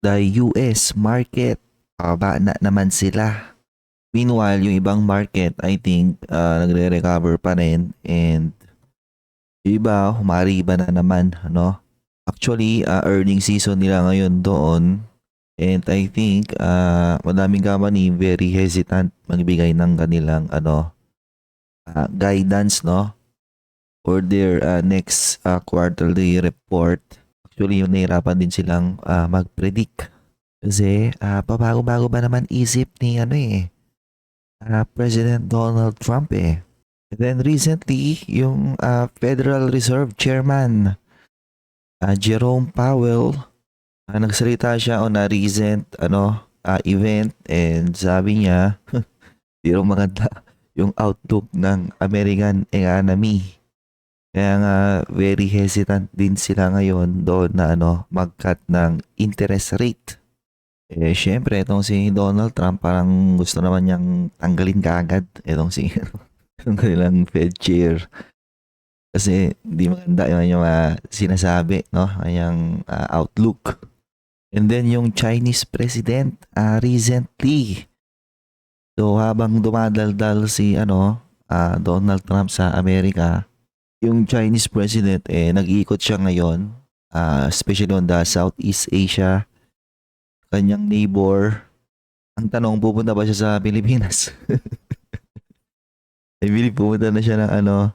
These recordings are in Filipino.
the US market. Pababa na naman sila. Meanwhile, yung ibang market, I think, nagre-recover pa rin. And yung iba, humariba na naman, no? Actually, earning season nila ngayon doon. And I think, madaming company very hesitant magbigay ng kanilang, guidance, no? For their next quarterly report. Actually, yung nahirapan din silang mag-predict. Kasi, pabago-bago ba naman isip ni, President Donald Trump eh. And then recently, yung Federal Reserve Chairman, Jerome Powell, nagsalita siya on a recent event and sabi niya, di raw maganda yung outlook ng American economy. Kaya nga very hesitant din sila ngayon doon na mag-cut ng interest rate. Eh syempre itong si Donald Trump parang gusto naman niyang tanggalin kaagad itong si yung kanilang Fed chair. Kasi di maganda yung sinasabi, no? Kanyang outlook. And then yung Chinese president recently. So habang dumadaldal si Donald Trump sa Amerika, yung Chinese president nag-iikot siya ngayon, especially on the Southeast Asia, kanyang neighbor. Ang tanong, pupunta ba siya sa Pilipinas? I believe pupunta na siya ng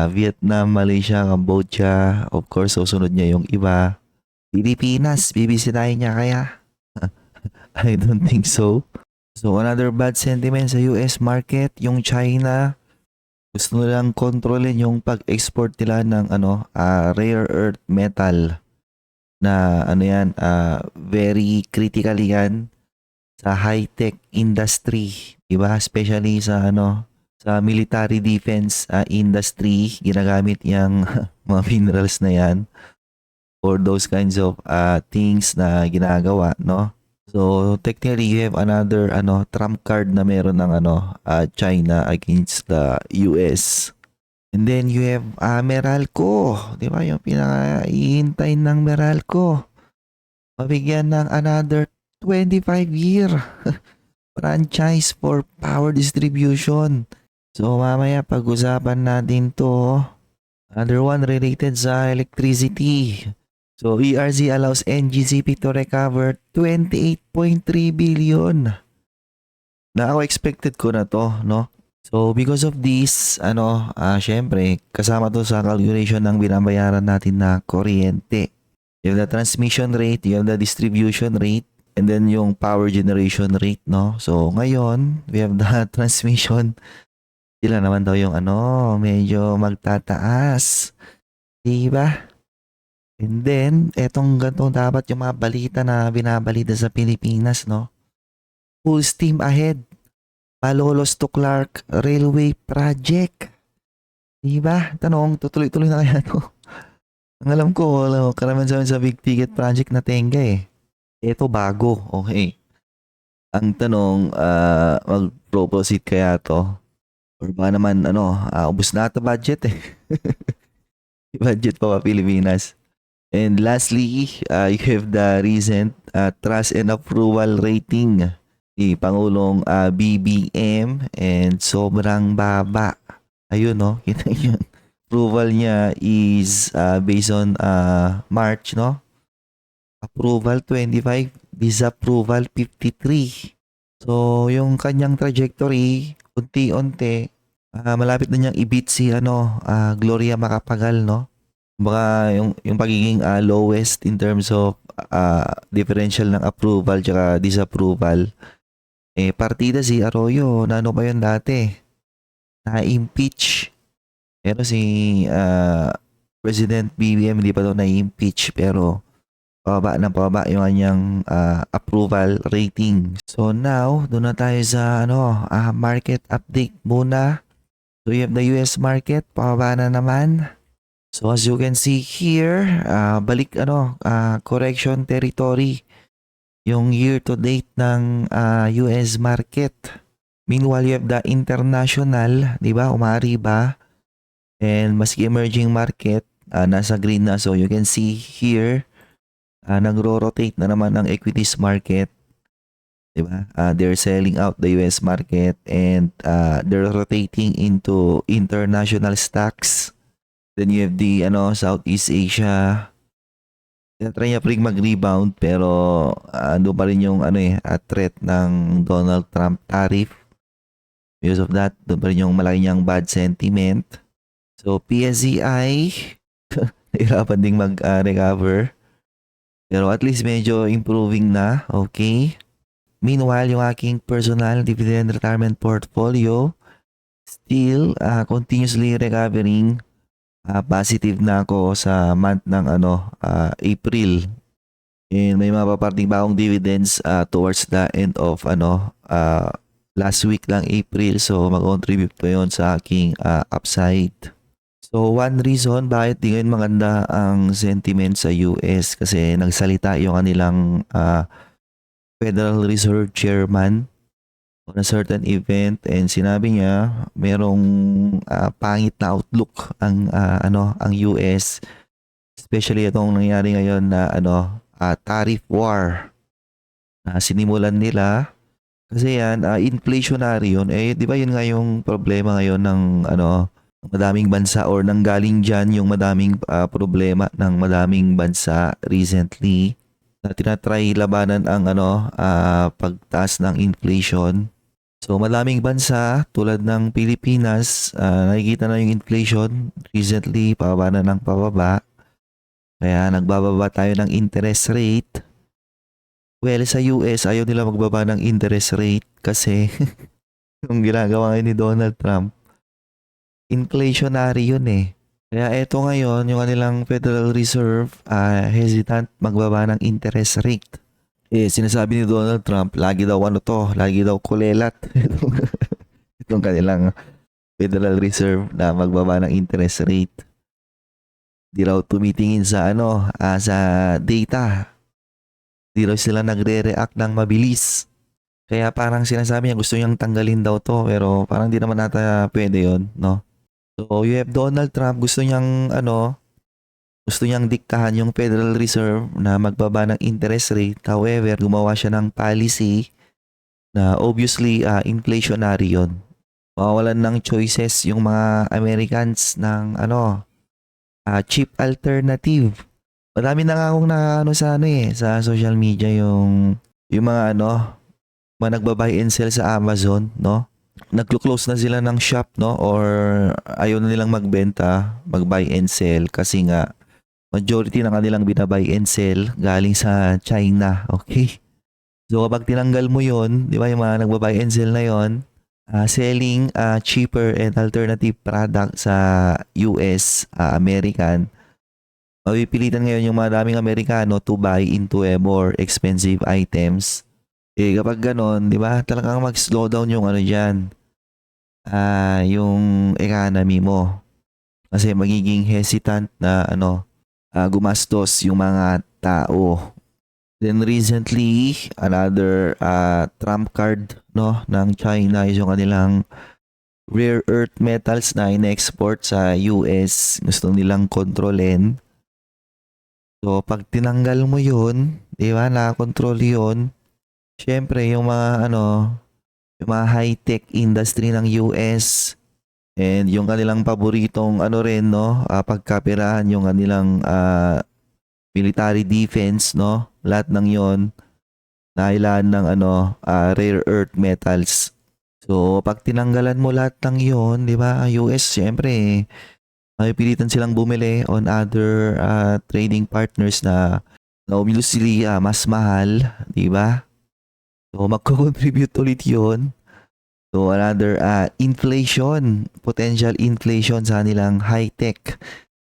Vietnam, Malaysia, Cambodia. Of course, susunod niya yung iba. Pilipinas, bibisitahin niya kaya? I don't think so. So another bad sentiment sa US market, yung China, gusto nilang kontrolin yung pag-export nila ng rare earth metal na very critical yan sa high-tech industry, diba? Especially sa sa military defense industry, ginagamit yung mga minerals na yan for those kinds of things na ginagawa, no? So technically you have another trump card na meron ng China against the US. And then you have Meralco, 'di ba? Yung pinaka-ihintay ng Meralco. Mabigyan ng another 25-year franchise for power distribution. So mamaya pag-usapan natin 'to. Another one related sa electricity. So ERC allows NGCP to recover 28.3 billion. Na ako expected ko na to, no? So because of this, syempre, kasama to sa calculation ng binabayaran natin na kuryente. You have the transmission rate, you have the distribution rate, and then yung power generation rate, no? So ngayon, we have the transmission. Sila naman daw yung medyo magtataas. Diba? And then, etong gantong dapat yung mga balita na binabalita sa Pilipinas, no? Full steam ahead. Malolos to Clark Railway Project. Diba? Tanong, tutuloy-tuloy na kaya to? Ang alam ko, karamihan sa big ticket project na tenga eh. Ito bago, okay. Ang tanong, mag-proceed kaya to? Or ba naman, ubus na ito budget eh. Budget pa Pilipinas. And lastly, you have the recent trust and approval rating ni Pangulong BBM and sobrang baba. Ayun, no? Kita yun. Approval niya is based on March, no? Approval 25, disapproval 53. So, yung kanyang trajectory, unti-unti, malapit na niyang i-beat si Gloria Macapagal, no? Baka yung pagiging lowest in terms of differential ng approval tsaka disapproval. Partida si Arroyo, na pa yun dati? Na-impeach. Pero si President BBM hindi pa daw na-impeach pero pababa yung kanyang approval rating. So now, doon na tayo sa market update muna. So you have the US market, pababa na naman. So as you can see here, balik correction territory yung year to date ng US market. Meanwhile, you have the international, 'di ba? Umariba. And maski emerging market nasa green na. So you can see here nagro-rotate na naman ang equities market, 'di ba? They're selling out the US market and they're rotating into international stocks. Then you have the Southeast Asia. Tinatry niya pa ring mag-rebound pero ando pa rin yung threat ng Donald Trump tariff. Because of that, doon pa rin yung malaki niyang bad sentiment. So PSEI, nahirapan ding mag-recover. Pero at least medyo improving na, okay? Meanwhile, yung aking personal dividend retirement portfolio still continuously recovering. Positive na ako sa month ng April. And may mapaparting pa akong dividends towards the end of last week lang April. So mag-contribute pa yon sa aking upside. So one reason bakit di ngayon maganda ang sentiment sa US kasi nagsalita yung kanilang Federal Reserve Chairman on a certain event and sinabi niya merong pangit na outlook ang US, especially itong nangyari ngayon na tariff war na sinimulan nila kasi yan inflationary yun, di ba yun nga yung problema ngayon ng madaming bansa or nanggaling dyan yung madaming problema ng madaming bansa recently na tinatry labanan ang pagtaas ng inflation. So madaming bansa tulad ng Pilipinas, nakikita na yung inflation recently pababa na ng pababa. Kaya nagbababa tayo ng interest rate. Well, sa US ayaw nila magbaba ng interest rate kasi yung ginagawa ngayon ni Donald Trump, inflationary yun eh. Kaya eto ngayon, yung kanilang Federal Reserve hesitant magbaba ng interest rate. Sinasabi ni Donald Trump, lagi daw lagi daw kulelat. Itong kanilang Federal Reserve na magbaba ng interest rate. Di raw tumitingin sa sa data. Di raw sila nagre-react ng mabilis. Kaya parang sinasabi niya gusto niyang tanggalin daw to pero parang di naman nata pwede yon, no? So you have Donald Trump gusto niyang diktahan yung Federal Reserve na magbaba ng interest rate. However, gumawa siya ng policy na obviously inflationary yon. Mawawalan ng choices yung mga Americans ng cheap alternative. Madami na nga akong sa social media yung mga mga nagba-buy and sell sa Amazon, no? Naglo-close na sila ng shop, no? Or ayaw na nilang magbenta, mag-buy and sell kasi nga majority ng kanilang binabuy and sell galing sa China, okay? So kapag tinanggal mo yon, di ba yung mga nagba-buy and sell na yon, selling cheaper and alternative product sa US, American, mapipilitan ngayon yung mga daming Amerikano to buy into more expensive items. Kapag ganon, di ba, talagang mag-slow down yung dyan, yung economy mo. Kasi magiging hesitant na gumastos yung mga tao. Then recently, another trump card ng China is yung kanilang rare earth metals na in-export sa US. Gusto nilang kontrolin. So pag tinanggal mo yun, di ba, nakakontrol yun, syempre yung mga yung mga high-tech industry ng US and yung kanilang paboritong rin pagkapirahan yung kanilang military defense, lahat ng yon nailaan ng rare earth metals. So pag tinanggalan mo lahat ng yon, di ba, US syempre mapipilitan silang bumili on other trading partners na obviously mas mahal, di ba? So magko-contribute ulit yon. So another inflation, potential inflation sa nilang high-tech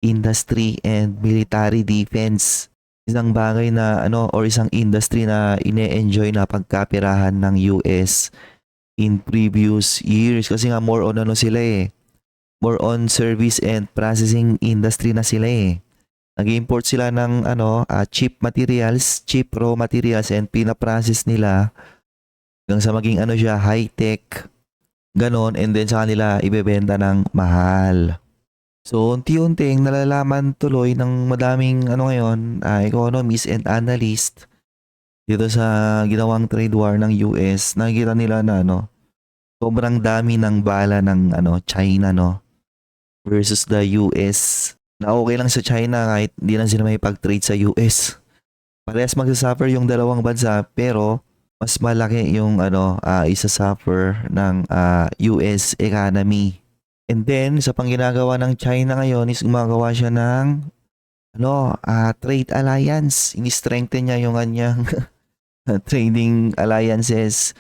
industry and military defense. Isang bagay na or isang industry na ine-enjoy na pagkapirahan ng US in previous years kasi nga more on sila more on service and processing industry na sila Nag-import sila ng cheap materials, cheap raw materials and pina-process nila hanggang sa maging siya high-tech ganon and then sa kanila ibebenta ng mahal. So, unti-unting nalalaman tuloy ng madaming ano ngayon, economists and analysts dito sa ginawang trade war ng US. Nakikita nila na ano, sobrang dami ng bala ng ano, China, no, versus the US. Na okay lang sa China kahit hindi na sila may pag-trade sa US. Parehas magsasuffer yung dalawang bansa pero mas malaki yung ano, isa-suffer ng US economy. And then, sa pang ginagawa ng China ngayon is gumagawa siya ng ano, trade alliance. Ini-strengthen niya yung kanyang trading alliances,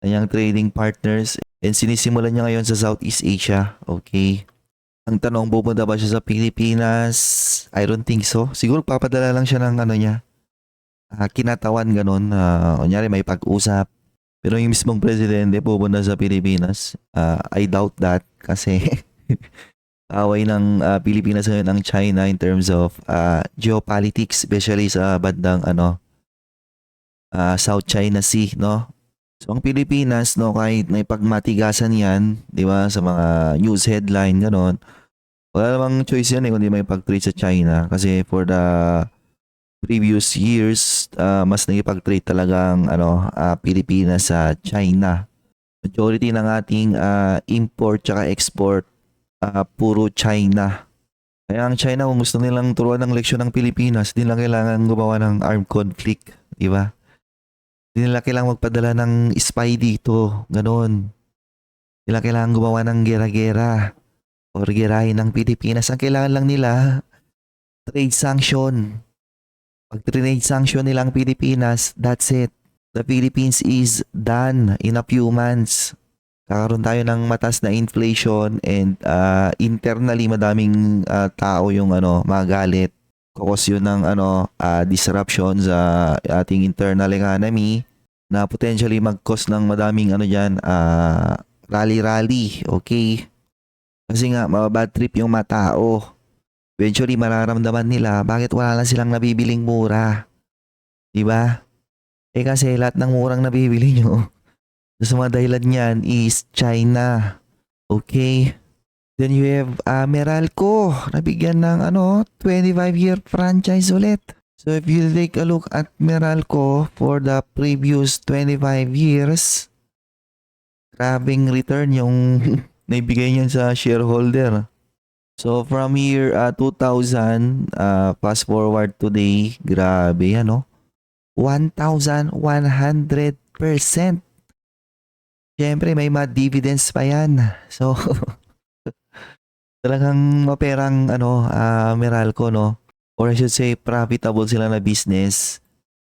kanyang trading partners. And sinisimulan niya ngayon sa Southeast Asia. Okay. Ang tanong, pupunta ba siya sa Pilipinas? I don't think so. Siguro papadala lang siya ng ano niya, kinatawan ganun. Kunyari may pag-usap. Pero yung mismong presidente pupunta sa Pilipinas, I doubt that kasi away ng Pilipinas ngayon ang China in terms of geopolitics, especially sa bandang ano, South China Sea, no? So ang Pilipinas, no, kahit may pagmatigasan yan, di ba, sa mga news headline, ganon, wala namang choice yan kundi may pag-trade sa China kasi for the previous years, mas nagipag-trade talagang ano, Pilipinas sa China. Majority ng ating import tsaka export, puro China. Kaya ang China, kung gusto nilang turuan ng leksyon ng Pilipinas, di nila kailangan gumawa ng armed conflict, di ba? Di nila kailangan magpadala ng spy dito, ganon. Di nila kailangan gumawa ng gera-gera or gerahin ng Pilipinas. Ang kailangan lang nila, trade sanction. Pag trade sanction nilang Pilipinas, that's it. The Philippines is done in a few months. Kakaroon tayo ng mataas na inflation and internally madaming tao yung ano, magalit. Kukos yun ng ano, disruption sa ating internal economy na potentially mag-cause ng madaming ano dyan, rally-rally, okay? Kasi nga, mababad trip yung mga tao. Eventually, mararamdaman nila bakit wala lang silang nabibiling mura. Diba? Kasi lahat ng murang nabibili nyo, sa mga dahilan niyan is China. Okay? Then you have Meralco, nabigyan ng ano, 25-year franchise ulit. So if you take a look at Meralco for the previous 25 years, grabing return yung naibigay niyan sa shareholder. So from year 2000, fast forward today, grabe ano, 1,100%. Siyempre may mga dividends pa yan. So talagang maperang ano, Meralco, no? Or I should say profitable sila na business.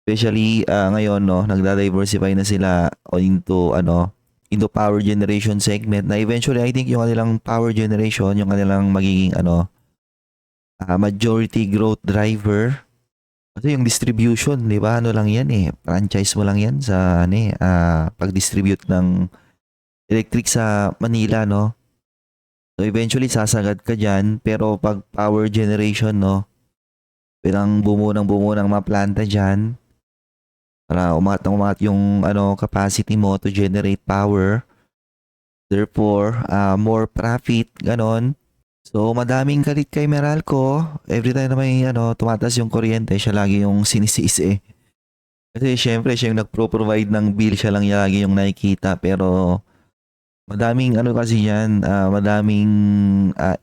Especially ngayon, no, nagda-diversify na sila into ano, into power generation segment na eventually I think yung kanilang power generation, yung kanilang magiging ano, majority growth driver. Kasi yung distribution, di ba? Ano lang yan eh. Franchise mo lang yan sa ano eh, pag-distribute ng electric sa Manila, no? So eventually sasagad ka dyan. Pero pag power generation, no? Pirang bumuo ng mga planta dyan para umangat yung ano, capacity mo to generate power. Therefore, more profit, ganon. So, madaming galit kay Meralco. Every time na may ano, tumatas yung kuryente, siya lagi yung sinisisi. Kasi syempre, siya yung nagpro-provide ng bill, siya lang lagi yung nakikita. Pero, madaming ano kasi yan, madaming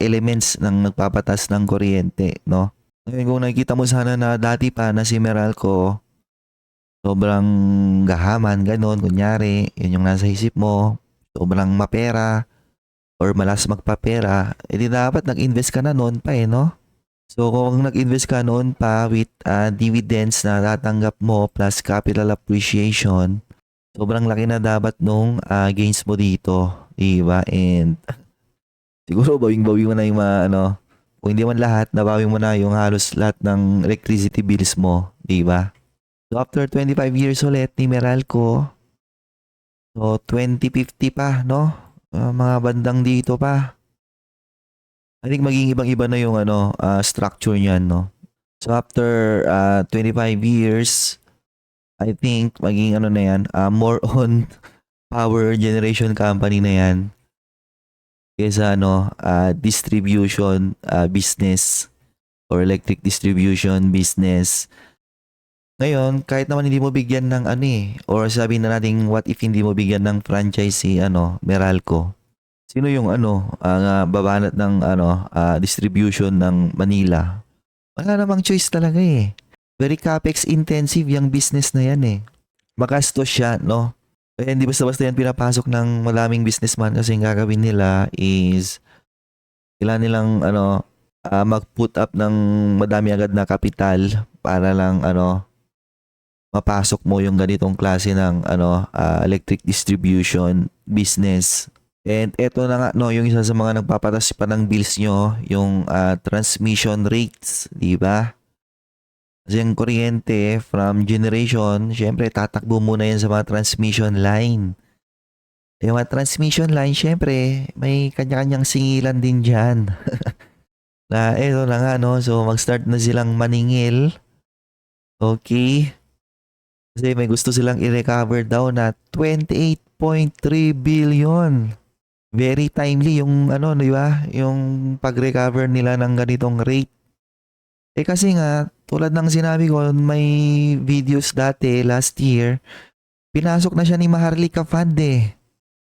elements ng nagpapatas ng kuryente, no? Ngayon, kung nakikita mo sana na dati pa na si Meralco, sobrang gahaman, ganon, kunyari, yun yung nasa isip mo, sobrang mapera, or malas magpapera, edi dapat nag-invest ka na noon pa no? So kung nag-invest ka noon pa with dividends na tatanggap mo plus capital appreciation, sobrang laki na dapat nung gains mo dito, diba? And siguro bawing-bawi mo na yung mga ano, kung hindi man lahat, nabawi mo na yung halos lahat ng electricity bills mo, diba? So after 25 years ulit ni Meralco, so 2050 pa, no? Mga bandang dito pa. I think maging ibang-iba na yung ano, structure niyan, no? So after 25 years, I think maging ano na yan, more on power generation company na yan. kaysa distribution business or electric distribution business. Ngayon, kahit naman hindi mo bigyan ng or sabihin na natin what if hindi mo bigyan ng franchise si Meralco. Sino yung babanat ng distribution ng Manila? Wala namang choice talaga eh. Very capex intensive yung business na yan eh. Magastos siya, no? Kaya hindi basta-basta yan pinapasok ng maraming businessman kasi yung gagawin nila is kailangan nilang mag-put up ng madami agad na kapital para lang mapasok mo yung ganitong klase ng electric distribution business. And eto na nga yung isa sa mga nagpapatas pa ng bills nyo, yung transmission rates, di ba? Kasi yung kuryente from generation, syempre tatakbo muna yan sa mga transmission line. Yung mga transmission line, syempre may kanya-kanyang singilan din dyan. Na eto na nga so mag-start na silang maningil. Okay. Kasi may gusto silang i-recover daw na 28.3 billion. Very timely yung di ba? Yung pag-recover nila ng ganitong rate. Kasi nga, tulad ng sinabi ko, may videos dati last year, pinasok na siya ni Maharlika Fund eh.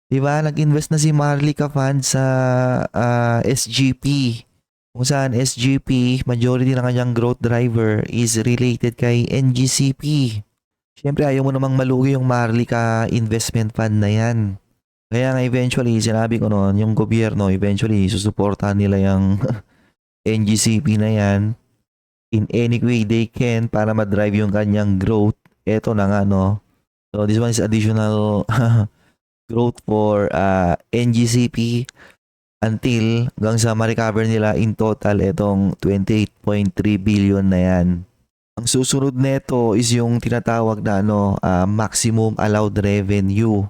Di ba? Nag-invest na si Maharlika Fund sa SGP. Kung saan SGP, majority ng kanyang growth driver is related kay NGCP. Siyempre, ayaw mo namang malugi yung Maharlika Investment Fund na yan. Kaya nga eventually, sinabi ko noon, yung gobyerno eventually susuportahan nila yung NGCP na yan in any way they can para ma-drive yung kanyang growth. Eto na nga So this one is additional growth for NGCP until hanggang sa ma-recover nila in total itong 28.3 billion na yan. Ang susunod nito is yung tinatawag na maximum allowed revenue.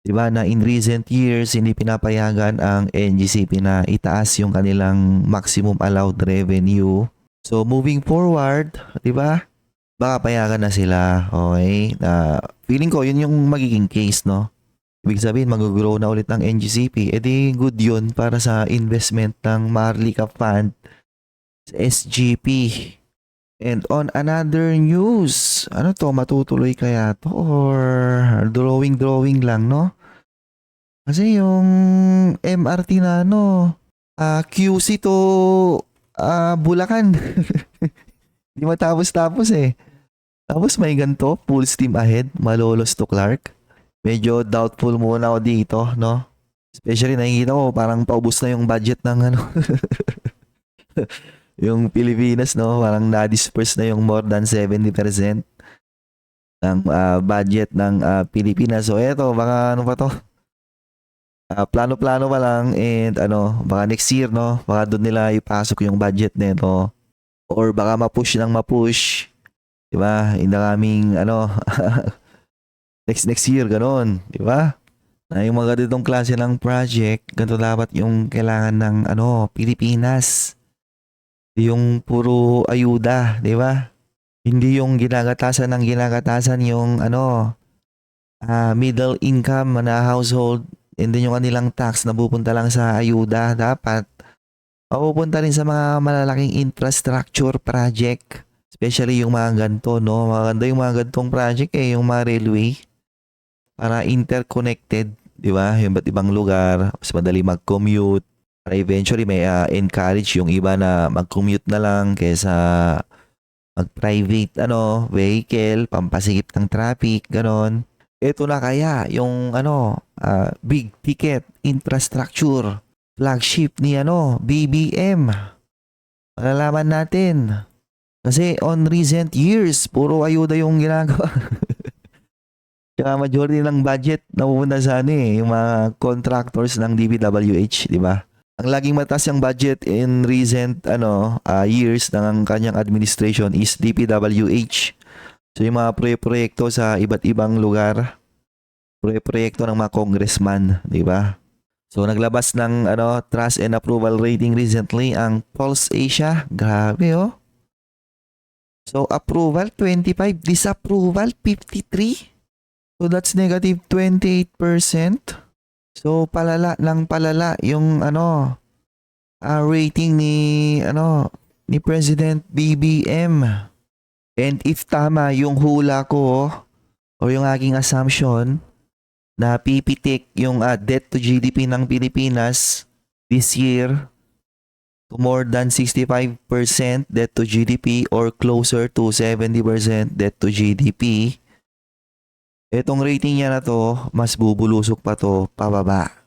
Diba na in recent years hindi pinapayagan ang NGCP na itaas yung kanilang maximum allowed revenue. So moving forward, diba? Baka payagan na sila. Okay? Feeling ko yun yung magiging case, no? Ibig sabihin mag-grow na ulit ang NGCP. Di good yun para sa investment ng Maharlika Fund sa SGP. And on another news, matutuloy kaya to or drawing lang, no? Kasi yung MRT na QC to Bulacan. Di matapos-tapos eh. Tapos may ganito, full steam ahead, Malolos to Clark. Medyo doubtful muna ako dito, no? Especially nakikita ko parang paubos na yung budget ng yung Pilipinas, no? Parang na-disperse na yung more than 70% ng budget ng Pilipinas. So eto, baka pa to? Plano-plano pa lang and baka next year, no? Baka doon nila ipasok yung budget nito. Or baka ma-push. Diba? In the coming, next year, ganon. Diba? Na yung mga ganitong klase ng project, ganito dapat yung kailangan ng Pilipinas. Yung puro ayuda, di ba? Hindi yung ginagatasan yung middle income na household and then yung kanilang tax na pupunta lang sa ayuda. Dapat mapupunta rin sa mga malalaking infrastructure project. Especially yung mga ganito, no? Maganda yung mga gantong project yung mga railway. Para interconnected, di ba? Yung iba't ibang lugar, mas madali mag-commute. Para eventually may encourage yung iba na mag-commute na lang kaysa mag-private vehicle, pampasigip ng traffic, ganon. Ito na kaya yung big ticket infrastructure flagship ni BBM. Malalaman natin. Kasi on recent years, puro ayuda yung ginagawa. Tsaka majority ng budget napupunta sa yung mga contractors ng DPWH, di ba? Ang laging mataas yung budget in recent years ng kanyang administration is DPWH. So yung mga proyekto sa iba't ibang lugar, proyekto ng mga congressman, di ba? So naglabas ng trust and approval rating recently ang Pulse Asia. Grabe So approval 25, disapproval 53. So that's negative 28%. So palala ng palala yung rating ni President BBM. And if tama yung hula ko o yung aking assumption na pipitik yung debt to GDP ng Pilipinas this year to more than 65% debt to GDP or closer to 70% debt to GDP, etong rating niya na to, mas bubulusok pa to pababa.